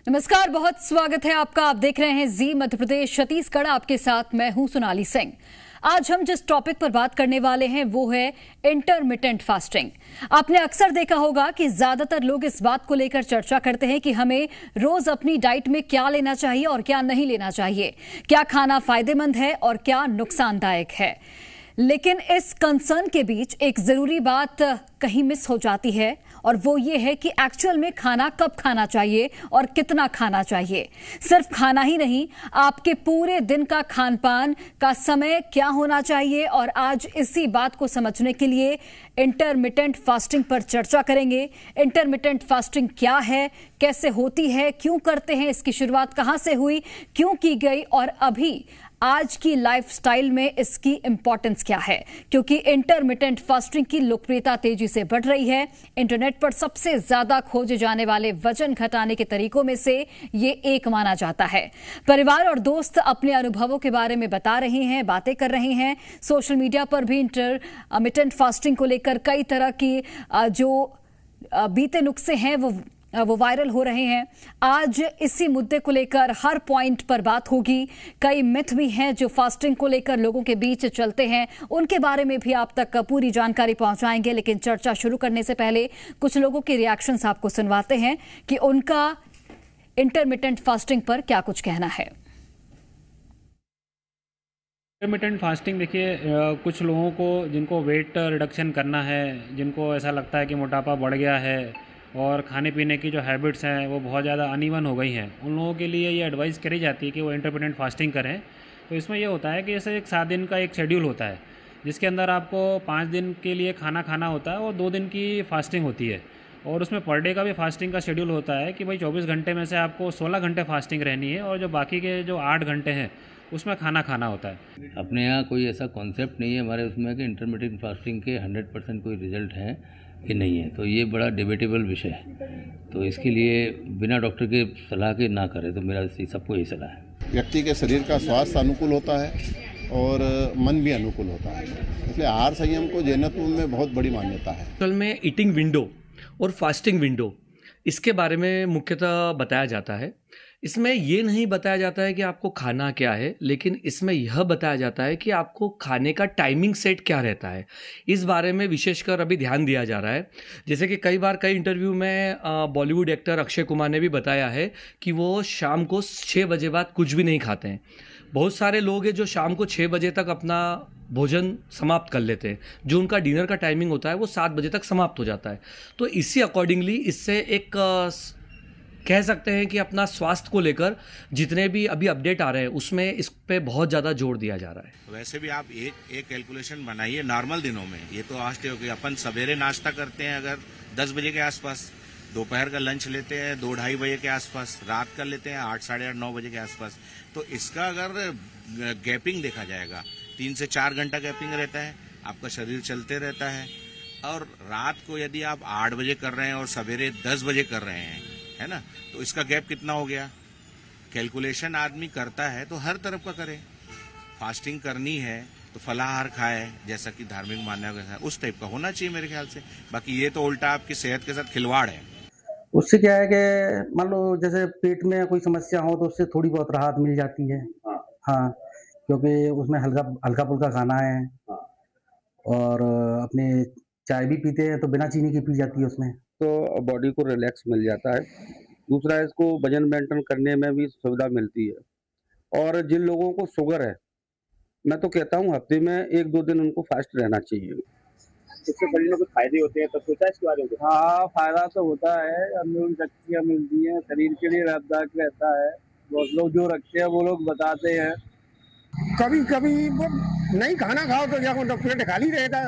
नमस्कार, बहुत स्वागत है आपका। आप देख रहे हैं जी मध्य प्रदेश छत्तीसगढ़। आपके साथ मैं हूं सोनाली सिंह। आज हम जिस टॉपिक पर बात करने वाले हैं वो है इंटरमिटेंट फास्टिंग। आपने अक्सर देखा होगा कि ज्यादातर लोग इस बात को लेकर चर्चा करते हैं कि हमें रोज अपनी डाइट में क्या लेना चाहिए और क्या नहीं लेना चाहिए, क्या खाना फायदेमंद है और क्या नुकसानदायक है। लेकिन इस कंसर्न के बीच एक जरूरी बात कहीं मिस हो जाती है और वो ये है कि एक्चुअल में खाना कब खाना चाहिए और कितना खाना चाहिए। सिर्फ खाना ही नहीं, आपके पूरे दिन का खान पान का समय क्या होना चाहिए। और आज इसी बात को समझने के लिए इंटरमिटेंट फास्टिंग पर चर्चा करेंगे। इंटरमिटेंट फास्टिंग क्या है, कैसे होती है, क्यों करते हैं, इसकी शुरुआत कहां से हुई, क्यों की गई और अभी आज की लाइफस्टाइल में इसकी इंपॉर्टेंस क्या है। क्योंकि इंटरमिटेंट फास्टिंग की लोकप्रियता तेजी से बढ़ रही है। इंटरनेट पर सबसे ज्यादा खोजे जाने वाले वजन घटाने के तरीकों में से ये एक माना जाता है। परिवार और दोस्त अपने अनुभवों के बारे में बता रहे हैं, बातें कर रहे हैं। सोशल मीडिया पर भी इंटरमिटेंट फास्टिंग को लेकर कई तरह की जो बीते नुस्खे हैं वो वायरल हो रहे हैं। आज इसी मुद्दे को लेकर हर पॉइंट पर बात होगी। कई मिथ भी हैं जो फास्टिंग को लेकर लोगों के बीच चलते हैं, उनके बारे में भी आप तक पूरी जानकारी पहुंचाएंगे। लेकिन चर्चा शुरू करने से पहले कुछ लोगों के रिएक्शंस आपको सुनवाते हैं कि उनका इंटरमिटेंट फास्टिंग पर क्या कुछ कहना है। इंटरमिटेंट फास्टिंग देखिए, कुछ लोगों को जिनको वेट रिडक्शन करना है, जिनको ऐसा लगता है कि मोटापा बढ़ गया है और खाने पीने की जो हैबिट्स हैं वो बहुत ज़्यादा अनइवन हो गई हैं, उन लोगों के लिए ये एडवाइस करी जाती है कि वो इंटरमिटेंट फास्टिंग करें। तो इसमें ये होता है कि जैसे एक 7 दिन का एक शेड्यूल होता है जिसके अंदर आपको 5 दिन के लिए खाना खाना होता है और 2 दिन की फास्टिंग होती है। और उसमें पर डे का भी फास्टिंग का शेड्यूल होता है कि भाई 24 घंटे में से आपको 16 घंटे फास्टिंग रहनी है और जो बाकी के जो 8 घंटे हैं उसमें खाना खाना होता है। अपने यहाँ कोई ऐसा कॉन्सेप्ट नहीं है हमारे उसमें कि इंटरमिटेंट फास्टिंग के 100% कोई रिजल्ट है कि नहीं है। तो ये बड़ा डिबेटेबल विषय है। तो इसके लिए बिना डॉक्टर के सलाह के ना करें, तो मेरा सबको यही सलाह है। व्यक्ति के शरीर का स्वास्थ्य अनुकूल होता है और मन भी अनुकूल होता है, इसलिए आहार संयम को जैनत्व में बहुत बड़ी मान्यता है। असल में ईटिंग विंडो और फास्टिंग विंडो, इसके बारे में मुख्यतः बताया जाता है। इसमें यह नहीं बताया जाता है कि आपको खाना क्या है, लेकिन इसमें यह बताया जाता है कि आपको खाने का टाइमिंग सेट क्या रहता है। इस बारे में विशेषकर अभी ध्यान दिया जा रहा है। जैसे कि कई बार कई इंटरव्यू में बॉलीवुड एक्टर अक्षय कुमार ने भी बताया है कि वो शाम को 6 बजे बाद कुछ भी नहीं खाते हैं। बहुत सारे लोग हैं जो शाम को 6 बजे तक अपना भोजन समाप्त कर लेते हैं। जो उनका डिनर का टाइमिंग होता है वो 7 बजे तक समाप्त हो जाता है। तो इसी अकॉर्डिंगली इससे एक कह सकते हैं कि अपना स्वास्थ्य को लेकर जितने भी अभी अपडेट आ रहे हैं उसमें इस पे बहुत ज़्यादा जोर दिया जा रहा है। वैसे भी आप एक कैलकुलेशन बनाइए नॉर्मल दिनों में। ये तो आज हो कि अपन सवेरे नाश्ता करते हैं अगर 10 बजे के आसपास, दोपहर का लंच लेते हैं 2-2:30 बजे के आसपास, रात का लेते हैं 8, साढ़े 8, 9 बजे के आसपास। तो इसका अगर गैपिंग देखा जाएगा 3 से 4 घंटा गैपिंग रहता है, आपका शरीर चलते रहता है। और रात को यदि आप 8 बजे कर रहे हैं और सवेरे 10 बजे कर रहे हैं, है ना, तो इसका गैप कितना हो गया। कैलकुलेशन आदमी करता है तो हर तरफ का करे। फास्टिंग करनी है तो फलाहार खाए, जैसा कि धार्मिक मान्यता है उस टाइप का होना चाहिए मेरे ख्याल से। बाकी ये तो उल्टा आपकी सेहत के साथ खिलवाड़ है। उससे क्या है कि मान लो जैसे पेट में कोई समस्या हो तो उससे थोड़ी बहुत राहत मिल जाती है। हाँ, क्योंकि उसमें हल्का फुल्का खाना है। और अपने चाय भी पीते हैं तो बिना चीनी की पी जाती है उसमें, तो बॉडी को रिलैक्स मिल जाता है। दूसरा, इसको वजन मेंटेन करने में भी सुविधा मिलती है। और जिन लोगों को शुगर है, मैं तो कहता हूँ हफ्ते में 1-2 दिन उनको फास्ट रहना चाहिए। इससे शरीर में कुछ फायदे होते हैं, तो सोचा इसके बारे में? हाँ, फायदा तो होता है। इम्यून शक्तियाँ मिलती हैं, शरीर के लिए लाभदायक रहता है। बहुत लोग जो रखते हैं वो लोग बताते हैं। कभी कभी वो नहीं खाना खाओ तो क्या पेट खाली रहेगा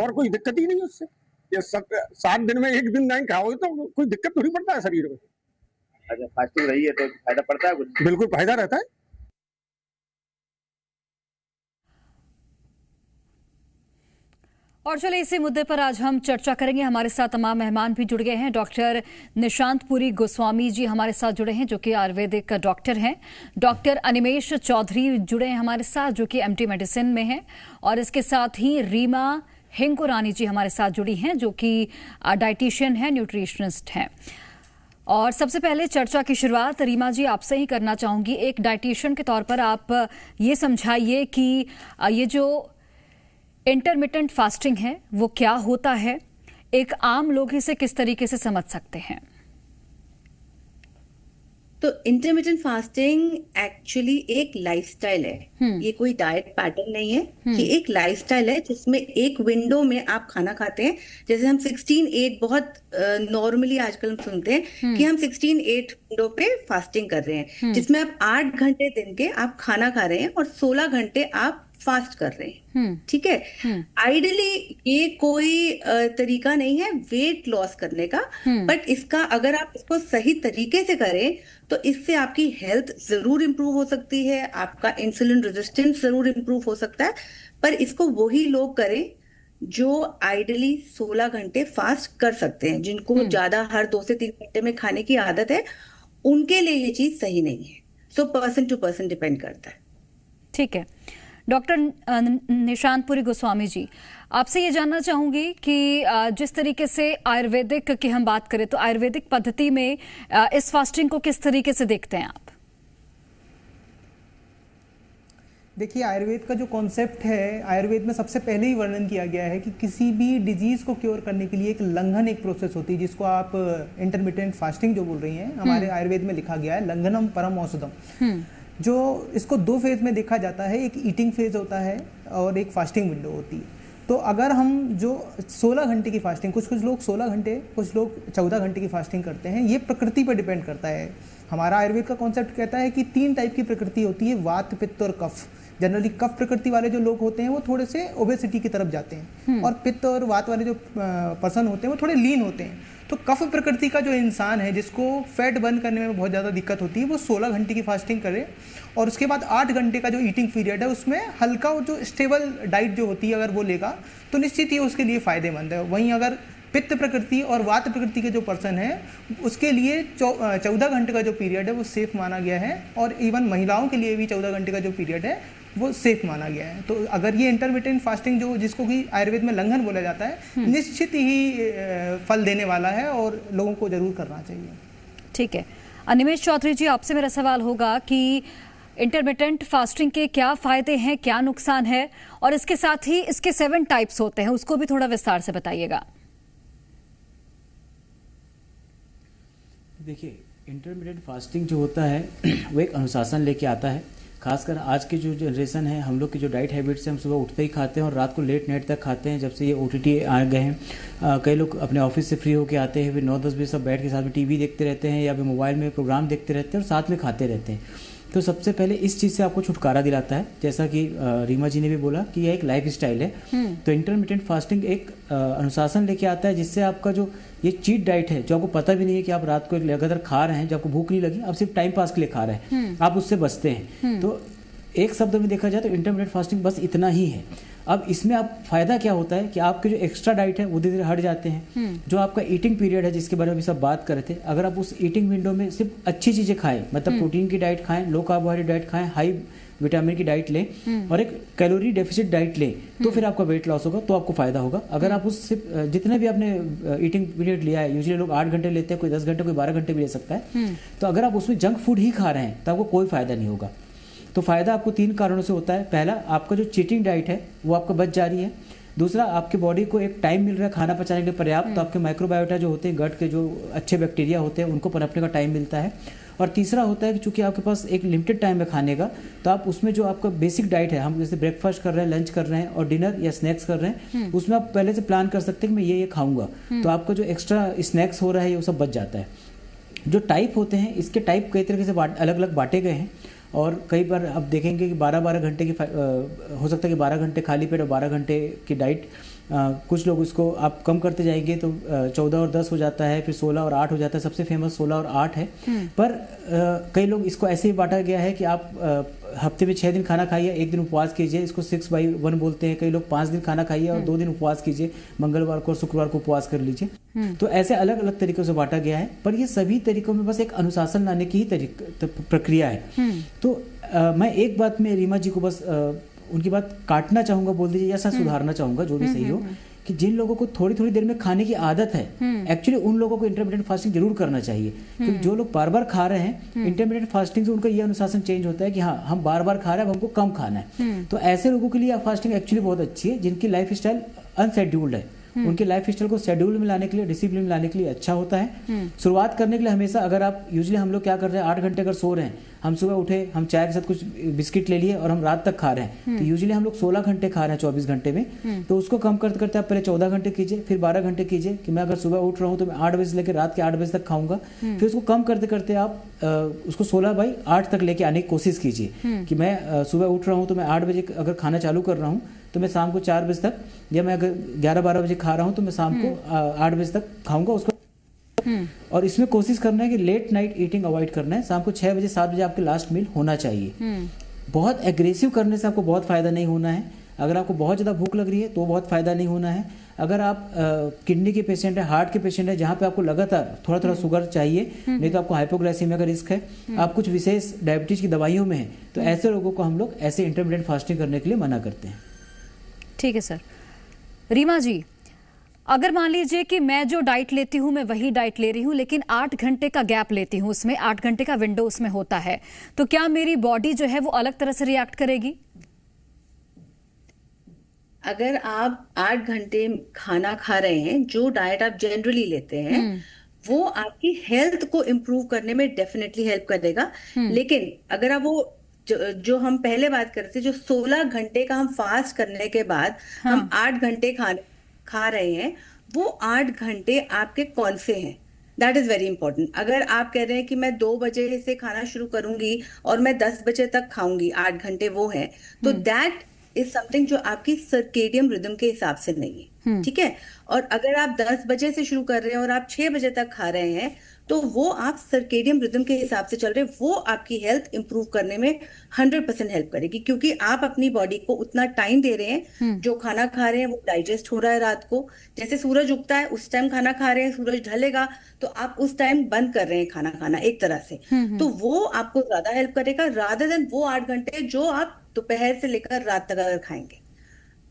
और कोई दिक्कत ही नहीं उससे। ये 7 दिन में 1 दिन नहीं खाओ तो कोई दिक्कत थोड़ी पड़ता है शरीर में। अच्छा, फास्टिंग रही है तो फायदा पड़ता है कुछ? बिल्कुल फायदा रहता है। और चलिए इसी मुद्दे पर आज हम चर्चा करेंगे। हमारे साथ तमाम मेहमान भी जुड़ गए हैं। डॉक्टर निशांतपुरी गोस्वामी जी हमारे साथ जुड़े हैं जो कि आयुर्वेदिक डॉक्टर हैं। डॉक्टर अनिमेश चौधरी जुड़े हैं हमारे साथ जो कि एमटी मेडिसिन में हैं। और इसके साथ ही रीमा हिंगुरानी जी हमारे साथ जुड़ी हैं जो कि डाइटिशियन है, न्यूट्रिशनिस्ट हैं। और सबसे पहले चर्चा की शुरुआत रीमा जी आपसे ही करना चाहूंगी। एक डाइटिशियन के तौर पर आप ये समझाइए कि ये जो इंटरमिटेंट फास्टिंग है वो क्या होता है, एक आम लोग इसे किस तरीके से समझ सकते हैं? तो इंटरमिटेंट फास्टिंग एक्चुअली एक लाइफस्टाइल है, ये कोई डाइट पैटर्न नहीं है। ये एक लाइफस्टाइल है जिसमें एक विंडो में आप खाना खाते हैं। जैसे हम 16-8 बहुत नॉर्मली आजकल हम सुनते हैं कि हम 16-8 विंडो पे फास्टिंग कर रहे हैं, जिसमें आप 8 घंटे दिन के आप खाना खा रहे हैं और 16 घंटे आप फास्ट कर रहे हैं। ठीक है, आइडियली ये कोई तरीका नहीं है वेट लॉस करने का, बट इसका अगर आप इसको सही तरीके से करें तो इससे आपकी हेल्थ जरूर इंप्रूव हो सकती है, आपका इंसुलिन रेजिस्टेंस जरूर इंप्रूव हो सकता है। पर इसको वही लोग करें जो आइडियली 16 घंटे फास्ट कर सकते हैं। जिनको ज्यादा हर 2 से 3 घंटे में खाने की आदत है, उनके लिए ये चीज सही नहीं है। So person to person depend करता है। ठीक है, डॉक्टर निशांतपुरी गोस्वामी जी, आपसे ये जानना चाहूंगी कि जिस तरीके से आयुर्वेदिक की हम बात करें तो आयुर्वेदिक पद्धति में इस फास्टिंग को किस तरीके से देखते हैं आप? देखिए, आयुर्वेद का जो कॉन्सेप्ट है, आयुर्वेद में सबसे पहले ही वर्णन किया गया है कि किसी भी डिजीज को क्योर करने के लिए एक लंघन एक प्रोसेस होती है, जिसको आप इंटरमिटेंट फास्टिंग जो बोल रही हैं, हमारे आयुर्वेद में लिखा गया है लंघनम परम औषधम। जो इसको 2 फेज में देखा जाता है, एक ईटिंग फेज होता है और एक फास्टिंग विंडो होती है। तो अगर हम जो 16 घंटे की फास्टिंग, कुछ लोग 16 घंटे, कुछ लोग 14 घंटे की फास्टिंग करते हैं, ये प्रकृति पर डिपेंड करता है। हमारा आयुर्वेद का कॉन्सेप्ट कहता है कि 3 टाइप की प्रकृति होती है, वात, पित्त और कफ। जनरली कफ प्रकृति वाले जो लोग होते हैं वो थोड़े से ओबेसिटी की तरफ जाते हैं, और पित्त और वात वाले जो पर्सन होते हैं वो थोड़े लीन होते हैं। तो कफ प्रकृति का जो इंसान है, जिसको फैट बर्न करने में बहुत ज़्यादा दिक्कत होती है, वो 16 घंटे की फास्टिंग करे और उसके बाद 8 घंटे का जो ईटिंग पीरियड है उसमें हल्का और जो स्टेबल डाइट जो होती है अगर वो लेगा तो निश्चित ही उसके लिए फ़ायदेमंद है। वहीं अगर पित्त प्रकृति और वात प्रकृति के जो पर्सन है, उसके लिए 14 घंटे का जो पीरियड है वो सेफ माना गया है, और इवन महिलाओं के लिए भी 14 घंटे का जो पीरियड है वो सेफ माना गया है। तो अगर ये इंटरमिटेंट फास्टिंग जो जिसको कि आयुर्वेद में लंघन बोला जाता है, निश्चित ही फल देने वाला है और लोगों को जरूर करना चाहिए। ठीक है, अनिमेश चौधरी जी, आपसे मेरा सवाल होगा कि इंटरमिटेंट फास्टिंग के क्या फायदे हैं, क्या नुकसान है, और इसके साथ ही इसके 7 टाइप्स होते हैं, उसको भी थोड़ा विस्तार से बताइएगा। देखिए, इंटरमिटेंट फास्टिंग जो होता है वो एक अनुशासन लेके आता है। खासकर आज की जो जनरेशन है, हम लोग की जो डाइट हैबिट्स हैं, हम सुबह उठते ही खाते हैं और रात को लेट नाइट तक खाते हैं। जब से ये OTT आ गए हैं, कई लोग अपने ऑफिस से फ्री होकर आते हैं, फिर 9-10 बजे सब बैठ के साथ में टीवी देखते रहते हैं या फिर मोबाइल में प्रोग्राम देखते रहते हैं और साथ में खाते रहते हैं। तो सबसे पहले इस चीज़ से आपको छुटकारा दिलाता है, जैसा कि रीमा जी ने भी बोला कि यह एक लाइफ स्टाइल है। तो इंटरमिटेंट फास्टिंग एक अनुशासन लेके आता है, जिससे आपका जो ये चीट डाइट है, जो आपको पता भी नहीं है कि आप रात को लगातार खा रहे हैं, जो आपको भूख नहीं लगी, आप सिर्फ टाइम पास के लिए खा रहे हैं, आप उससे बचते हैं। तो एक शब्द में देखा जाए तो इंटरमिटेंट फास्टिंग बस इतना ही है। अब इसमें आप फायदा क्या होता है कि आपके जो एक्स्ट्रा डाइट है वो धीरे धीरे हट जाते हैं। जो आपका ईटिंग पीरियड है, जिसके बारे में अभी सब बात कर रहे थे, अगर आप उस ईटिंग विंडो में सिर्फ अच्छी चीज़ें खाएं, मतलब प्रोटीन की डाइट खाएं, लो कार्बोहाइड्रेट डाइट खाएं, हाई विटामिन की डाइट लें और एक कैलोरी डेफिसिट डाइट लें, तो फिर आपका वेट लॉस होगा, तो आपको फायदा होगा। अगर आप उस जितने भी आपने ईटिंग पीरियड लिया है, यूजुअली लोग 8 घंटे लेते हैं, कोई 10 घंटे, कोई 12 घंटे भी ले सकता है, तो अगर आप उसमें जंक फूड ही खा रहे हैं तो आपको कोई फायदा नहीं होगा। तो फायदा आपको 3 कारणों से होता है। पहला, आपका जो चीटिंग डाइट है वो आपका बच जा रही है। दूसरा, आपके बॉडी को एक टाइम मिल रहा है खाना पचाने के लिए पर्याप्त, तो आपके माइक्रोबायोटा जो होते हैं, गट के जो अच्छे बैक्टीरिया होते हैं, उनको पनपने का टाइम मिलता है। और तीसरा होता है कि चूंकि आपके पास एक लिमिटेड टाइम है खाने का, तो आप उसमें जो आपका बेसिक डाइट है, हम जैसे ब्रेकफास्ट कर रहे हैं, लंच कर रहे हैं और डिनर या स्नैक्स कर रहे हैं, उसमें आप पहले से प्लान कर सकते हैं कि मैं ये खाऊंगा, तो आपका जो एक्स्ट्रा स्नैक्स हो रहा है वो सब बच जाता है। जो टाइप होते हैं, इसके टाइप कई तरीके से अलग अलग बांटे गए हैं, और कई बार आप देखेंगे कि 12-12 घंटे की हो सकता है कि 12 घंटे खाली पेट और 12 घंटे की डाइट। कुछ लोग इसको आप कम करते जाएंगे तो 14 और 10 हो जाता है, फिर 16 और 8 हो जाता है। सबसे फेमस 16 और 8 है। पर कई लोग इसको ऐसे ही बांटा गया है कि आप हफ्ते में 6 दिन खाना खाइए, 1 दिन उपवास कीजिए, इसको 6/1 बोलते हैं। कई लोग 5 दिन खाना खाइए और 2 दिन उपवास कीजिए, मंगलवार को और शुक्रवार को उपवास कर लीजिए। तो ऐसे अलग अलग तरीकों से बांटा गया है, पर ये सभी तरीकों में बस एक अनुशासन लाने की ही प्रक्रिया है। तो मैं एक बात में रीमा जी को बस उनकी बात काटना चाहूँगा, बोल दीजिए, या सुधारना चाहूँगा, जो भी सही हो, कि जिन लोगों को थोड़ी थोड़ी देर में खाने की आदत है, एक्चुअली उन लोगों को इंटरमिटेंट फास्टिंग जरूर करना चाहिए। क्योंकि जो लोग बार बार खा रहे हैं, इंटरमिटेंट फास्टिंग से उनका ये अनुशासन चेंज होता है कि हाँ, हम बार बार खा रहे हैं, अब हमको कम खाना है। तो ऐसे लोगों के लिए फास्टिंग एक्चुअली बहुत अच्छी है, जिनकी लाइफ स्टाइल अनशेड्यूल्ड है। उनके लाइफ स्टाइल को शेड्यूल में लाने के लिए, डिसिप्लिन में लाने के लिए अच्छा होता है। शुरुआत करने के लिए हमेशा, अगर आप यूजुअली हम लोग क्या कर रहे हैं, 8 घंटे अगर सो रहे हैं, हम सुबह उठे, हम चाय के साथ कुछ बिस्किट ले लिए और हम रात तक खा रहे हैं, तो यूजुअली हम लोग 16 घंटे खा रहे हैं 24 घंटे में। तो उसको कम करते करते आप पहले 14 घंटे कीजिए, फिर 12 घंटे कीजिए कि मैं अगर सुबह उठ रहा हूँ तो मैं 8 बजे से लेकर रात के 8 बजे तक खाऊंगा। फिर उसको कम करते करते आप उसको 16/8 तक लेके आने की कोशिश कीजिए कि मैं सुबह उठ रहा हूँ तो मैं 8 बजे अगर खाना चालू कर रहा हूँ तो मैं शाम को 4 बजे तक, या मैं अगर 11-12 बजे खा रहा हूँ तो मैं शाम को 8 बजे तक खाऊंगा उसको। और इसमें कोशिश करना है कि लेट नाइट ईटिंग अवॉइड करना है। शाम को 6 बजे 7 बजे आपके लास्ट मील होना चाहिए। बहुत एग्रेसिव करने से आपको बहुत फायदा नहीं होना है। अगर आपको बहुत ज़्यादा भूख लग रही है तो बहुत फायदा नहीं होना है। अगर आप किडनी के पेशेंट है, हार्ट के पेशेंट है, जहाँ पे आपको लगातार थोड़ा थोड़ा शुगर चाहिए, नहीं तो आपको हाइपोग्लाइसीमिया का रिस्क है, आप कुछ विशेष डायबिटीज की दवाइयों में हैं, तो ऐसे लोगों को हम लोग ऐसे इंटरमिटेंट फास्टिंग करने के लिए मना करते हैं। ठीक है सर। रीमा जी, अगर मान लीजिए कि मैं जो डाइट लेती हूँ मैं वही डाइट ले रही हूँ, लेकिन 8 घंटे का गैप लेती हूँ, उसमें 8 घंटे का विंडो उसमें होता है, तो क्या मेरी बॉडी जो है वो अलग तरह से रिएक्ट करेगी? अगर आप 8 घंटे खाना खा रहे हैं, जो डाइट आप जनरली लेते हैं, वो आपकी हेल्थ को इम्प्रूव करने में डेफिनेटली हेल्प करेगा। लेकिन अगर आप वो जो हम पहले बात करते, जो 16 घंटे का हम फास्ट करने के बाद हम 8 घंटे खा रहे हैं, वो 8 घंटे आपके कौन से हैं, दैट इज वेरी इंपॉर्टेंट। अगर आप कह रहे हैं कि मैं 2 बजे से खाना शुरू करूंगी और मैं 10 बजे तक खाऊंगी, 8 घंटे वो है, तो दैट इज समथिंग जो आपकी सर्केडियम रिदम के हिसाब से नहीं है, ठीक है। और अगर आप 10 बजे से शुरू कर रहे हैं और आप 6 बजे तक खा रहे हैं, तो वो आप सर्केडियम रिदम के हिसाब से चल रहे हैं, वो आपकी हेल्थ इंप्रूव करने में 100% हेल्प करेगी, क्योंकि आप अपनी बॉडी को उतना टाइम दे रहे हैं, जो खाना खा रहे हैं वो डाइजेस्ट हो रहा है रात को। जैसे सूरज उगता है उस टाइम खाना खा रहे हैं, सूरज ढलेगा तो आप उस टाइम बंद कर रहे हैं खाना खाना एक तरह से, तो वो आपको ज्यादा हेल्प करेगा रादर देन वो 8 घंटे जो आप दोपहर से लेकर रात तक अगर खाएंगे।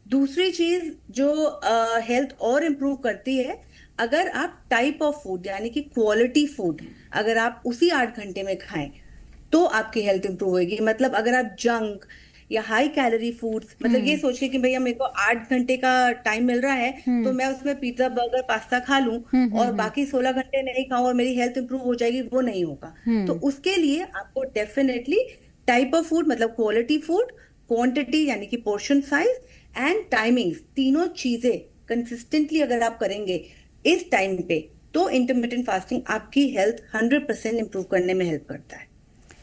दूसरी चीज जो हेल्थ और इम्प्रूव करती है, अगर आप टाइप ऑफ फूड यानी कि क्वालिटी फूड अगर आप उसी 8 घंटे में खाएं तो आपकी हेल्थ इंप्रूव होगी। मतलब अगर आप जंक या हाई कैलोरी फूड्स, मतलब ये सोचिए कि भैया मेरे को 8 घंटे का टाइम मिल रहा है तो मैं उसमें पिज्जा बर्गर पास्ता खा लूं और बाकी 16 घंटे नहीं खाऊं और मेरी हेल्थ इंप्रूव हो जाएगी, वो नहीं होगा। तो उसके लिए आपको डेफिनेटली टाइप ऑफ फूड मतलब क्वालिटी फूड, क्वांटिटी यानी कि पोर्शन साइज एंड टाइमिंग्स, तीनों चीजें कंसिस्टेंटली अगर आप करेंगे इस टाइम पे, तो इंटरमिटेंट फास्टिंग आपकी हेल्थ 100% इंप्रूव करने में हेल्प करता है।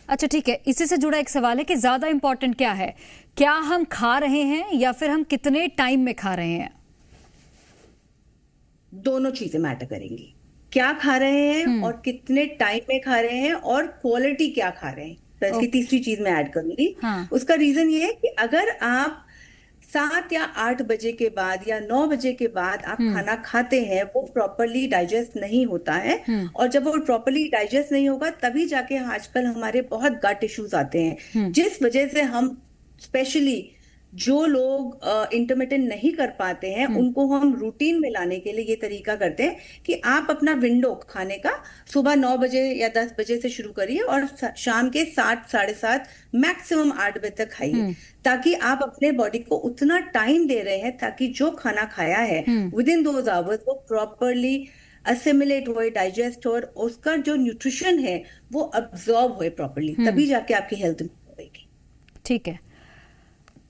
अच्छा ठीक है, इसी से जुड़ा एक सवाल है कि ज्यादा इंपॉर्टेंट क्या है, क्या हम खा रहे हैं या फिर हम कितने टाइम में खा रहे हैं? दोनों चीजें मैटर करेंगी, क्या खा रहे हैं और कितने टाइम में खा रहे हैं और क्वालिटी क्या खा रहे हैं। तो इसकी तीसरी चीज मैं ऐड करूंगी। उसका रीजन ये है कि अगर आप 7 या 8 बजे के बाद या 9 बजे के बाद आप खाना खाते हैं, वो प्रॉपरली डाइजेस्ट नहीं होता है, और जब वो प्रॉपरली डाइजेस्ट नहीं होगा तभी जाके आजकल हमारे बहुत गट इश्यूज आते हैं, जिस वजह से हम स्पेशली जो लोग इंटरमिटेंट नहीं कर पाते हैं उनको हम रूटीन में लाने के लिए ये तरीका करते हैं कि आप अपना विंडो खाने का सुबह 9 बजे या 10 बजे से शुरू करिए और शाम के 7, 7:30 मैक्सिमम 8 बजे तक खाइए, ताकि आप अपने बॉडी को उतना टाइम दे रहे हैं ताकि जो खाना खाया है विद इन दोज आवर्स वो प्रॉपरली असिमिलेट हो, डाइजेस्ट हो, और उसका जो न्यूट्रिशन है वो अब्सॉर्ब हो प्रॉपरली, तभी जाके आपकी हेल्थ होगी। ठीक है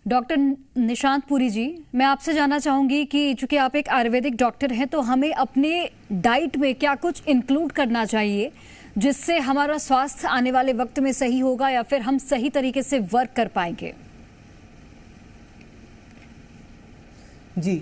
डॉक्टर निशांत पुरी जी, मैं आपसे जानना चाहूंगी कि चूंकि आप एक आयुर्वेदिक डॉक्टर हैं तो हमें अपने डाइट में क्या कुछ इंक्लूड करना चाहिए जिससे हमारा स्वास्थ्य आने वाले वक्त में सही होगा या फिर हम सही तरीके से वर्क कर पाएंगे? जी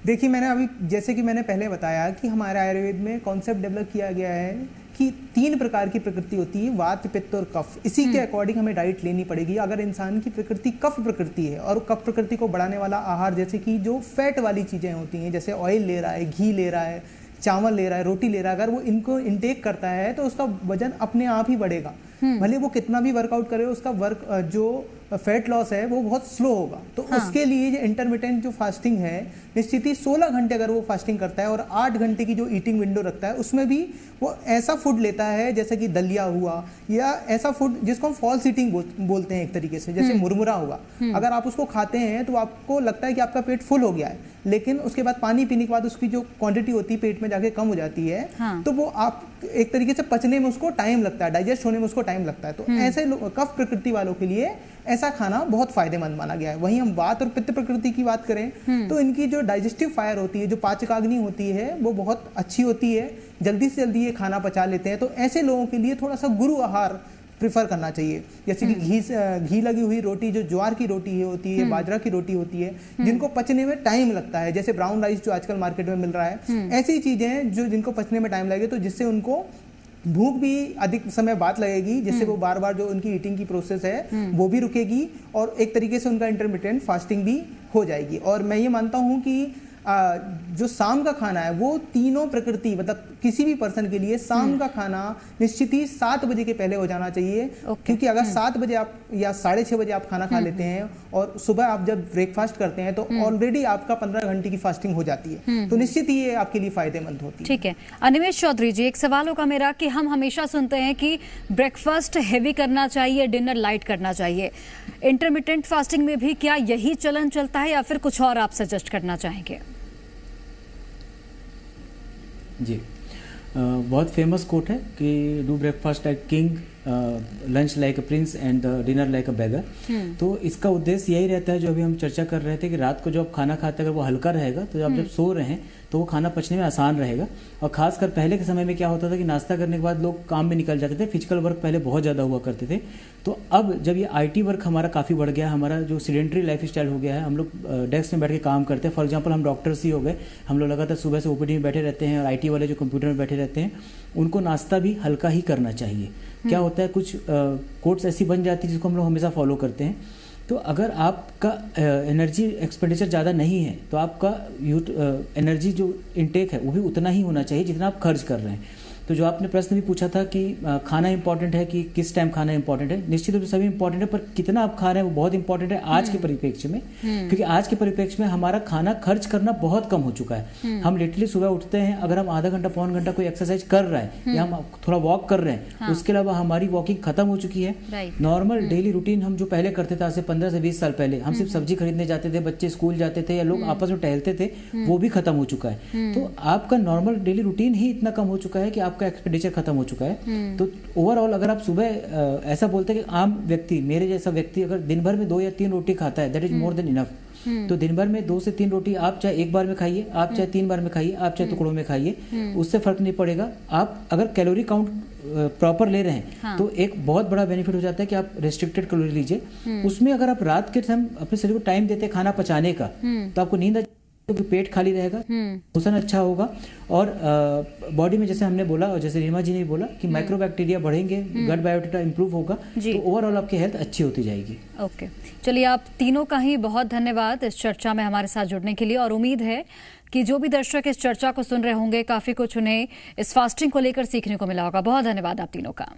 देखिए, मैंने अभी जैसे कि मैंने पहले बताया कि हमारे आयुर्वेद में कॉन्सेप्ट डेवलप किया गया है कि 3 प्रकार की प्रकृति होती है, वात, पित्त और कफ। इसी के अकॉर्डिंग हमें डाइट लेनी पड़ेगी। अगर इंसान की प्रकृति कफ प्रकृति है और कफ प्रकृति को बढ़ाने वाला आहार, जैसे कि जो फैट वाली चीज़ें होती हैं, जैसे ऑयल ले रहा है, घी ले रहा है, चावल ले रहा है, रोटी ले रहा है, अगर वो इनको इनटेक करता है तो उसका वजन अपने आप ही बढ़ेगा। भले वो कितना भी वर्कआउट करे, उसका जो फैट लॉस है वो बहुत स्लो होगा। तो उसके लिए जो इंटरमिटेंट जो फास्टिंग है, निश्चित ही 16 घंटे अगर वो फास्टिंग करता है और 8 घंटे की जो ईटिंग विंडो रखता है, उसमें भी वो ऐसा फूड लेता है जैसे कि दलिया हुआ या ऐसा फूड जिसको हम फॉल्स ईटिंग बोलते हैं एक तरीके से, जैसे मुरमुरा हुआ। अगर आप उसको खाते हैं तो आपको लगता है कि आपका पेट फुल हो गया है, लेकिन उसके बाद पानी पीने के बाद उसकी जो क्वांटिटी होती है पेट में जाके कम हो जाती है। तो वो आप एक तरीके से पचने में उसको टाइम लगता है, डाइजेस्ट होने में उसको टाइम लगता है। तो ऐसे कफ प्रकृति वालों के लिए ऐसा खाना बहुत फायदेमंद माना गया है। वहीं हम वात और पित्त प्रकृति की बात करें तो इनकी जो डाइजेस्टिव फायर होती है, जो पाचकाग्नि होती है, वो बहुत अच्छी होती है, जल्दी से जल्दी ये खाना पचा लेते हैं। तो ऐसे लोगों के लिए थोड़ा सा गुरु आहार प्रिफर करना चाहिए, जैसे कि घी लगी हुई रोटी, जो ज्वार की रोटी होती है, बाजरा की रोटी होती है, जिनको पचने में टाइम लगता है, जैसे ब्राउन राइस जो आजकल मार्केट में मिल रहा है, ऐसी चीजें जो जिनको पचने में टाइम लगे, तो जिससे उनको भूख भी अधिक समय बाद लगेगी, जिससे वो बार बार जो उनकी ईटिंग की प्रोसेस है वो भी रुकेगी और एक तरीके से उनका इंटरमिटेंट फास्टिंग भी हो जाएगी। और मैं ये मानता हूँ कि जो शाम का खाना है वो तीनों प्रकृति, मतलब किसी भी पर्सन के लिए शाम का खाना निश्चित ही 7 बजे के पहले हो जाना चाहिए। क्योंकि अगर 7 बजे आप या 6:30 बजे आप खाना खा लेते हैं और सुबह आप जब ब्रेकफास्ट करते हैं तो ऑलरेडी आपका 15 घंटे की फास्टिंग हो जाती है, तो निश्चित ही ये आपके लिए फायदेमंद होती है। ठीक है अनिमेश चौधरी जी, एक सवाल होगा मेरा कि हम हमेशा सुनते हैं कि ब्रेकफास्ट हेवी करना चाहिए, डिनर लाइट करना चाहिए। इंटरमिटेंट फास्टिंग में भी क्या यही चलन चलता है या फिर कुछ और आप सजेस्ट करना चाहेंगे? जी, बहुत फेमस कोट है कि do breakfast like king, lunch like a prince and dinner like a beggar. तो इसका उद्देश्य यही रहता है जो अभी हम चर्चा कर रहे थे कि रात को जो आप खाना खाते हैं अगर वो हल्का रहेगा तो आप जब सो रहे हैं तो वो खाना पचने में आसान रहेगा। और खासकर पहले के समय में क्या होता था कि नाश्ता करने के बाद लोग काम में निकल जाते थे, फिजिकल वर्क पहले बहुत ज़्यादा हुआ करते थे। तो अब जब ये IT वर्क हमारा काफ़ी बढ़ गया, हमारा जो सीडेंटरी लाइफ स्टाइल हो गया है, हम लोग डेस्क में बैठ के काम करते हैं। फॉर एग्जांपल हम डॉक्टर्स ही हो गए, हम लोग लगातार सुबह से OPD में बैठे रहते हैं और IT वाले जो कंप्यूटर में बैठे रहते हैं उनको नाश्ता भी हल्का ही करना चाहिए। क्या होता है, कुछ कोट्स ऐसी बन जाती है जिसको हम लोग हमेशा फॉलो करते हैं। तो अगर आपका एनर्जी एक्सपेंडिचर ज़्यादा नहीं है तो आपका एनर्जी जो इनटेक है वो भी उतना ही होना चाहिए जितना आप खर्च कर रहे हैं। तो जो आपने प्रश्न भी पूछा था कि खाना इंपॉर्टेंट है कि किस टाइम खाना इंपॉर्टेंट है, निश्चित रूप से सभी इंपॉर्टेंट है, पर कितना आप खा रहे हैं वो बहुत इंपॉर्टेंट है आज के परिप्रेक्ष्य में। क्योंकि आज के परिप्रेक्ष्य में हमारा खाना खर्च करना बहुत कम हो चुका है। हम लिटरली सुबह उठते हैं, अगर हम आधा घंटा पौन घंटा कोई एक्सरसाइज कर रहा है या हम थोड़ा वॉक कर रहे हैं, उसके अलावा हमारी वॉकिंग खत्म हो चुकी है। नॉर्मल डेली रूटीन हम जो पहले करते थे आज से 15 से 20 साल पहले, हम सिर्फ सब्जी खरीदने जाते थे, बच्चे स्कूल जाते थे या लोग आपस में टहलते थे, वो भी खत्म हो चुका है। तो आपका नॉर्मल डेली रूटीन ही इतना कम हो चुका है कि आपका एक्सपेंडिचर खत्म हो चुका है। तो ओवरऑल अगर आप सुबह ऐसा बोलते हैं कि आम व्यक्ति, मेरे जैसा व्यक्ति अगर दिन भर में 2 या 3 रोटी खाता है, that is more than enough. तो दिन भर में 2 से 3 रोटी आप चाहे एक बार में खाइए, आप चाहे 3 बार में खाइए, आप चाहे टुकड़ों में खाइए, उससे फर्क नहीं पड़ेगा। आप अगर कैलोरी काउंट प्रॉपर ले रहे हैं तो एक बहुत बड़ा बेनिफिट हो जाता है कि आप रेस्ट्रिक्टेड कैलोरी लीजिए। उसमें अगर आप रात के टाइम अपने शरीर को टाइम देते हैं खाना पचाने का तो आपको नींद क्योंकि पेट खाली रहेगा, पोषण अच्छा होगा और बॉडी में जैसे हमने बोला और जैसे रीमा जी ने बोला कि माइक्रोबैक्टीरिया बढ़ेंगे, गट बायोडाटा इंप्रूव होगा, तो ओवरऑल आपकी हेल्थ अच्छी होती जाएगी। ओके, चलिए आप तीनों का ही बहुत धन्यवाद इस चर्चा में हमारे साथ जुड़ने के लिए। और उम्मीद है कि जो भी दर्शक इस चर्चा को सुन रहे होंगे काफी कुछ उन्हें इस फास्टिंग को लेकर सीखने को मिला होगा। बहुत धन्यवाद आप तीनों का।